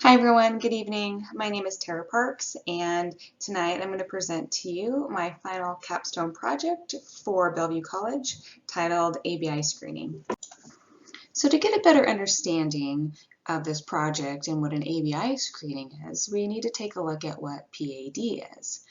Hi everyone, good evening. My name is Tara Parks and tonight I'm going to present to you my final capstone project for Bellevue College titled ABI Screening. So to get a better understanding of this project and what an ABI screening is, we need to take a look at what PAD is.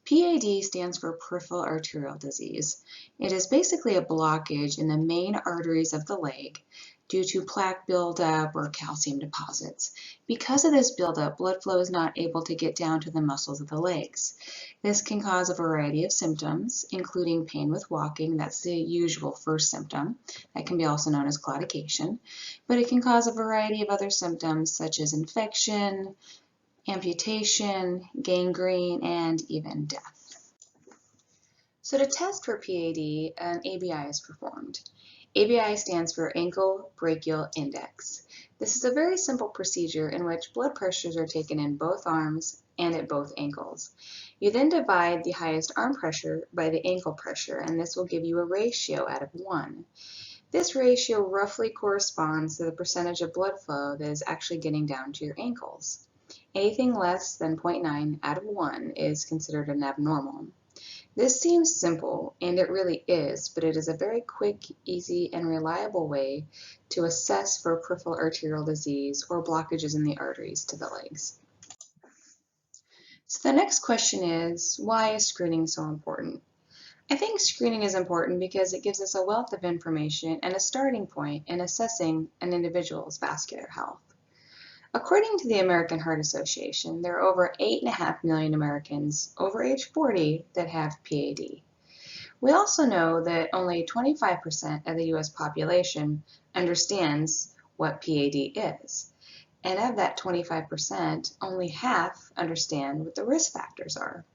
PAD stands for peripheral arterial disease. It is basically a blockage in the main arteries of the leg due to plaque buildup or calcium deposits. Because of this buildup, blood flow is not able to get down to the muscles of the legs. This can cause a variety of symptoms, including pain with walking. That's the usual first symptom. That can be also known as claudication, but it can cause a variety of other symptoms such as infection, amputation, gangrene, and even death. So to test for PAD, an ABI is performed. ABI stands for ankle brachial index. This is a very simple procedure in which blood pressures are taken in both arms and at both ankles. You then divide the highest arm pressure by the ankle pressure, and this will give you a ratio out of 1. This ratio roughly corresponds to the percentage of blood flow that is actually getting down to your ankles. Anything less than 0.9 out of 1 is considered an abnormal. This seems simple, and it really is, but it is a very quick, easy, and reliable way to assess for peripheral arterial disease or blockages in the arteries to the legs. So the next question is, why is screening so important? I think screening is important because it gives us a wealth of information and a starting point in assessing an individual's vascular health. According to the American Heart Association, there are over 8.5 million Americans over age 40 that have PAD. We also know that only 25% of the U.S. population understands what PAD is. And of that 25%, only half understand what the risk factors are.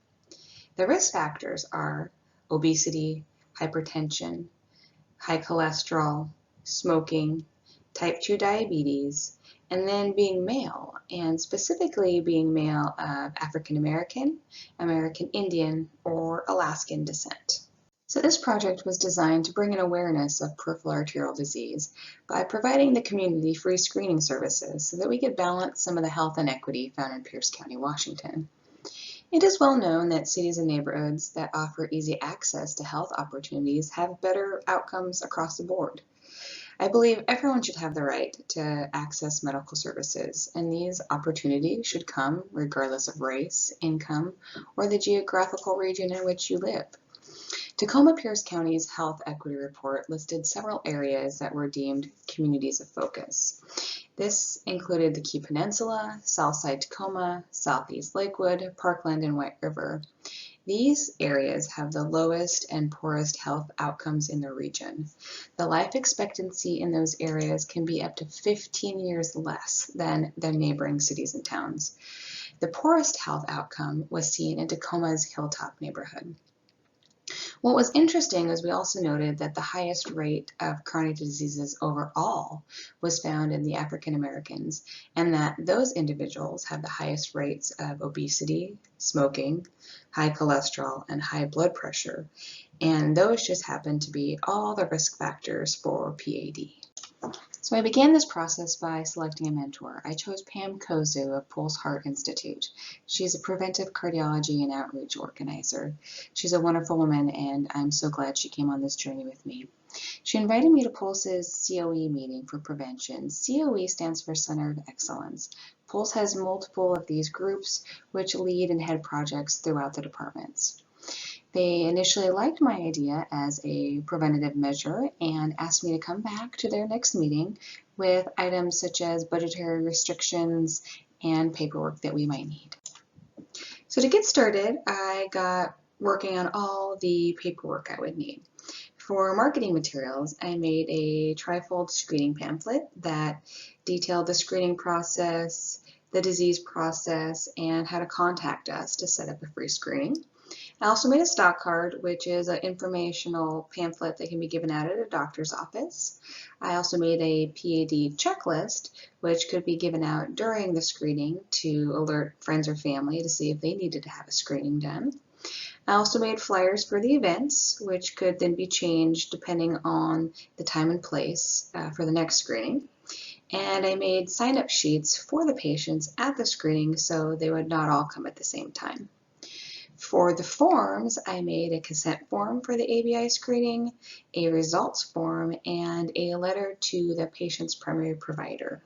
The risk factors are obesity, hypertension, high cholesterol, smoking, type 2 diabetes, and then being male, and specifically being male of African American, American Indian, or Alaskan descent. So this project was designed to bring an awareness of peripheral arterial disease by providing the community free screening services so that we could balance some of the health inequity found in Pierce County, Washington. It is well known that cities and neighborhoods that offer easy access to health opportunities have better outcomes across the board. I believe everyone should have the right to access medical services, and these opportunities should come regardless of race, income, or the geographical region in which you live. Tacoma-Pierce County's Health Equity Report listed several areas that were deemed communities of focus. This included the Key Peninsula, Southside Tacoma, Southeast Lakewood, Parkland, and White River. These areas have the lowest and poorest health outcomes in the region. The life expectancy in those areas can be up to 15 years less than their neighboring cities and towns. The poorest health outcome was seen in Tacoma's Hilltop neighborhood. What was interesting was we also noted that the highest rate of chronic diseases overall was found in the African Americans, and that those individuals have the highest rates of obesity, smoking, high cholesterol, and high blood pressure, and those just happen to be all the risk factors for PAD. So I began this process by selecting a mentor. I chose Pam Kozu of Pulse Heart Institute. She's a preventive cardiology and outreach organizer. She's a wonderful woman, and I'm so glad she came on this journey with me. She invited me to Pulse's COE meeting for prevention. COE stands for Center of Excellence. Pulse has multiple of these groups which lead and head projects throughout the departments. They initially liked my idea as a preventative measure and asked me to come back to their next meeting with items such as budgetary restrictions and paperwork that we might need. So to get started, I got working on all the paperwork I would need. For marketing materials, I made a trifold screening pamphlet that detailed the screening process, the disease process, and how to contact us to set up a free screening. I also made a stock card, which is an informational pamphlet that can be given out at a doctor's office. I also made a PAD checklist, which could be given out during the screening to alert friends or family to see if they needed to have a screening done. I also made flyers for the events, which could then be changed depending on the time and place for the next screening. And I made sign-up sheets for the patients at the screening so they would not all come at the same time. For the forms, I made a consent form for the ABI screening, a results form, and a letter to the patient's primary provider.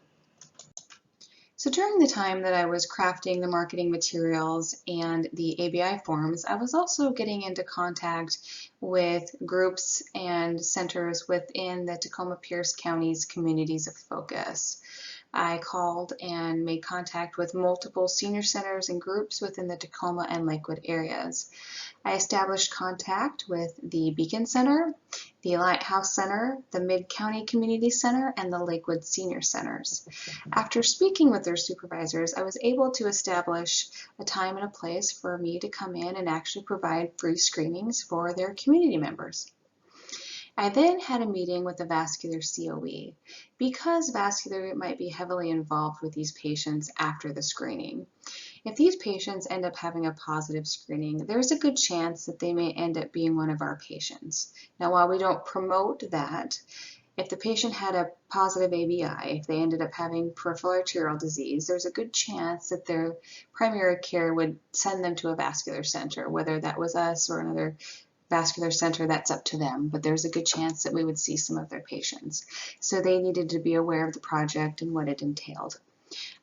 So during the time that I was crafting the marketing materials and the ABI forms, I was also getting into contact with groups and centers within the Tacoma-Pierce County's communities of focus. I called and made contact with multiple senior centers and groups within the Tacoma and Lakewood areas. I established contact with the Beacon Center, the Lighthouse Center, the Mid-County Community Center, and the Lakewood Senior Centers. After speaking with their supervisors, I was able to establish a time and a place for me to come in and actually provide free screenings for their community members. I then had a meeting with the vascular COE because vascular might be heavily involved with these patients after the screening. If these patients end up having a positive screening, there's a good chance that they may end up being one of our patients. Now, while we don't promote that, if the patient had a positive ABI, if they ended up having peripheral arterial disease, there's a good chance that their primary care would send them to a vascular center, whether that was us or another vascular center, that's up to them, but there's a good chance that we would see some of their patients. So they needed to be aware of the project and what it entailed.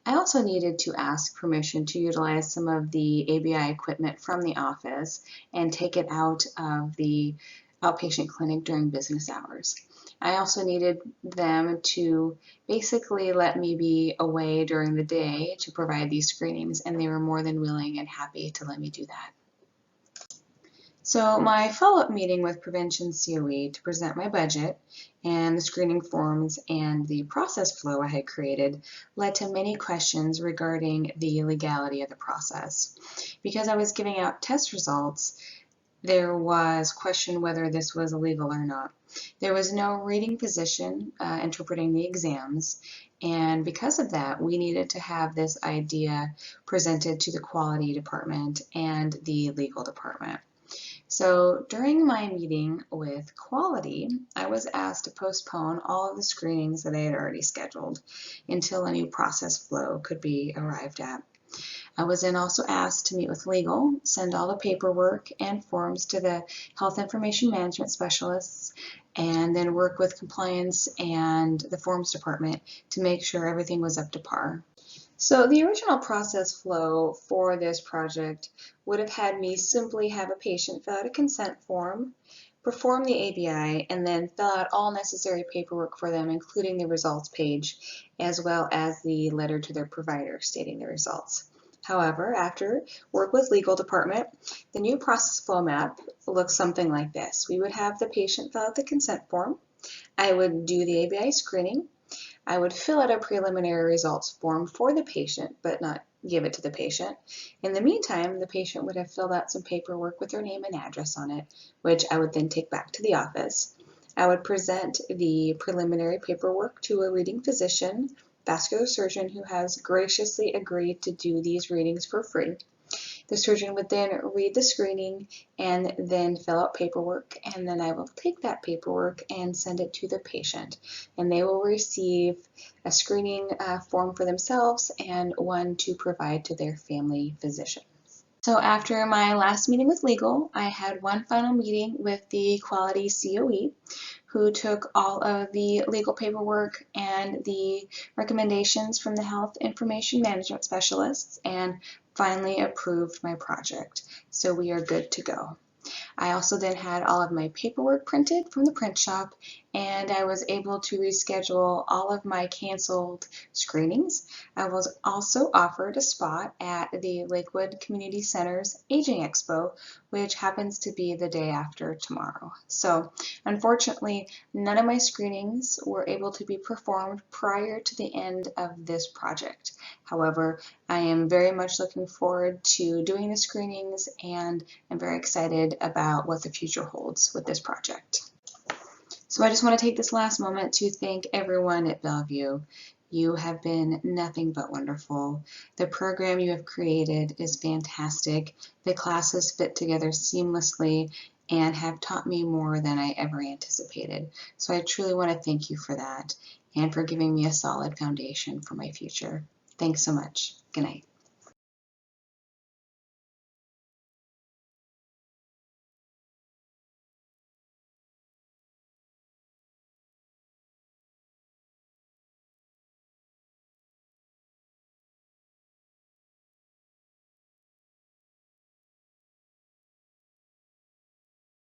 I also needed to ask permission to utilize some of the ABI equipment from the office and take it out of the outpatient clinic during business hours. I also needed them to basically let me be away during the day to provide these screenings, and they were more than willing and happy to let me do that. So my follow-up meeting with Prevention COE to present my budget and the screening forms and the process flow I had created led to many questions regarding the legality of the process. Because I was giving out test results, there was question whether this was illegal or not. There was no reading physician interpreting the exams, and because of that, we needed to have this idea presented to the quality department and the legal department. So during my meeting with quality, I was asked to postpone all of the screenings that I had already scheduled until a new process flow could be arrived at. I was then also asked to meet with legal, send all the paperwork and forms to the health information management specialists, and then work with compliance and the forms department to make sure everything was up to par. So the original process flow for this project would have had me simply have a patient fill out a consent form, perform the ABI, and then fill out all necessary paperwork for them, including the results page, as well as the letter to their provider stating the results. However, after work with legal department, the new process flow map looks something like this. We would have the patient fill out the consent form. I would do the ABI screening. I would fill out a preliminary results form for the patient, but not give it to the patient. In the meantime, the patient would have filled out some paperwork with their name and address on it, which I would then take back to the office. I would present the preliminary paperwork to a reading physician, vascular surgeon, who has graciously agreed to do these readings for free. The surgeon would then read the screening and then fill out paperwork, and then I will take that paperwork and send it to the patient, and they will receive a screening form for themselves and one to provide to their family physician. So after my last meeting with legal, I had one final meeting with the quality COE, who took all of the legal paperwork and the recommendations from the health information management specialists and finally approved my project. So we are good to go. I also then had all of my paperwork printed from the print shop, and I was able to reschedule all of my canceled screenings. I was also offered a spot at the Lakewood Community Center's Aging Expo, which happens to be the day after tomorrow. So unfortunately, none of my screenings were able to be performed prior to the end of this project. However, I am very much looking forward to doing the screenings, and I'm very excited about what the future holds with this project. So I just want to take this last moment to thank everyone at Bellevue. You have been nothing but wonderful. The program you have created is fantastic. The classes fit together seamlessly and have taught me more than I ever anticipated. So I truly want to thank you for that. and for giving me a solid foundation for my future. Thanks so much. Good night.